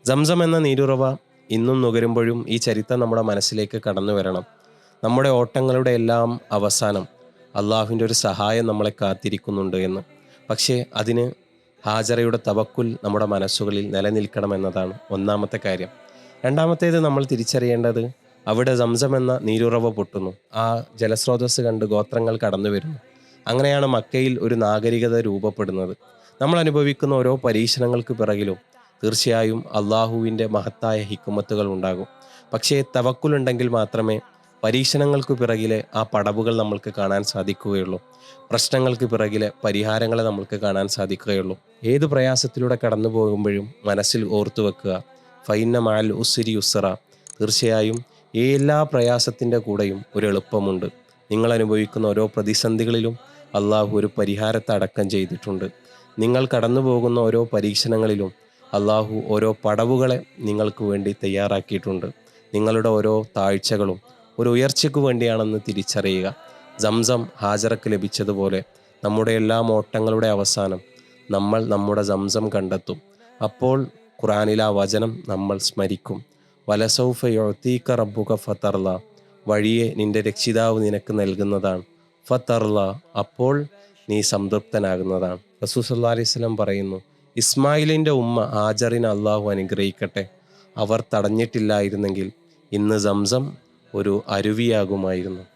Zamzam എന്ന നീരുറവ ഇന്നും നുകരുമ്പോഴും ഈ ചരിത്രം നമ്മുടെ മനസ്സിലേക്ക് കടന്നു വരണം. നമ്മുടെ ഓട്ടങ്ങളുടെ എല്ലാം അവസാനം അള്ളാഹുവിൻ്റെ ഒരു സഹായം നമ്മളെ കാത്തിരിക്കുന്നുണ്ട് എന്ന്. പക്ഷേ അതിന് ഹാജറയുടെ തവക്കുൽ നമ്മുടെ മനസ്സുകളിൽ നിലനിൽക്കണമെന്നതാണ് ഒന്നാമത്തെ കാര്യം. രണ്ടാമത്തേത് നമ്മൾ തിരിച്ചറിയേണ്ടത്, അവിടെ സംസം എന്ന നീരുറവ പൊട്ടുന്നു. ആ ജലസ്രോതസ് കണ്ട് ഗോത്രങ്ങൾ കടന്നു വരുന്നു. അങ്ങനെയാണ് മക്കയിൽ ഒരു നാഗരികത രൂപപ്പെടുന്നത്. നമ്മൾ അനുഭവിക്കുന്ന ഓരോ പരീക്ഷണങ്ങൾക്ക് പിറകിലും തീർച്ചയായും അള്ളാഹുവിൻ്റെ മഹത്തായ ഹിക്കുമത്തുകൾ ഉണ്ടാകും. പക്ഷേ തവക്കുലുണ്ടെങ്കിൽ മാത്രമേ പരീക്ഷണങ്ങൾക്ക് പിറകിലെ ആ പടവുകൾ നമ്മൾക്ക് കാണാൻ സാധിക്കുകയുള്ളൂ. പ്രശ്നങ്ങൾക്ക് പിറകിലെ പരിഹാരങ്ങളെ നമ്മൾക്ക് കാണാൻ സാധിക്കുകയുള്ളൂ. ഏത് പ്രയാസത്തിലൂടെ കടന്നു പോകുമ്പോഴും മനസ്സിൽ ഓർത്തു വെക്കുക, ഫൈന്ന മഅൽ ഉസ്രി യുസ്റ. തീർച്ചയായും എല്ലാ പ്രയാസത്തിൻ്റെ കൂടെയും ഒരു എളുപ്പമുണ്ട്. നിങ്ങൾ അനുഭവിക്കുന്ന ഓരോ പ്രതിസന്ധികളിലും അള്ളാഹു ഒരു പരിഹാരത്തെ അടക്കം ചെയ്തിട്ടുണ്ട്. നിങ്ങൾ കടന്നു പോകുന്ന ഓരോ പരീക്ഷണങ്ങളിലും അള്ളാഹു ഓരോ പടവുകളെ നിങ്ങൾക്ക് വേണ്ടി തയ്യാറാക്കിയിട്ടുണ്ട്. നിങ്ങളുടെ ഓരോ താഴ്ചകളും ഒരു ഉയർച്ചയ്ക്ക് വേണ്ടിയാണെന്ന് തിരിച്ചറിയുക. സംസം ഹാജറക്ക് ലഭിച്ചതുപോലെ നമ്മുടെ എല്ലാ ഓട്ടങ്ങളുടെ അവസാനം നമ്മൾ നമ്മുടെ സംസം കണ്ടെത്തും. അപ്പോൾ ഖുർആനിലെ ആ വചനം നമ്മൾ സ്മരിക്കും. വലസൗഫ യുഅ്തീക റബ്ബുക ഫതർല. വഴിയെ നിന്റെ രക്ഷിതാവ് നിനക്ക് നൽകുന്നതാണ്. ഫതർല, അപ്പോൾ നീ സംതൃപ്തനാകുന്നതാണ്. റസൂൽ സല്ലല്ലാഹു അലൈഹി വസല്ലം പറയുന്നു, ഇസ്മായിലിൻ്റെ ഉമ്മ ഹാജറിനെ അള്ളാഹു അനുഗ്രഹിക്കട്ടെ. അവർ തടഞ്ഞിട്ടില്ലായിരുന്നെങ്കിൽ ഇന്ന് സംസം ഒരു അരുവിയാകുമായിരുന്നു.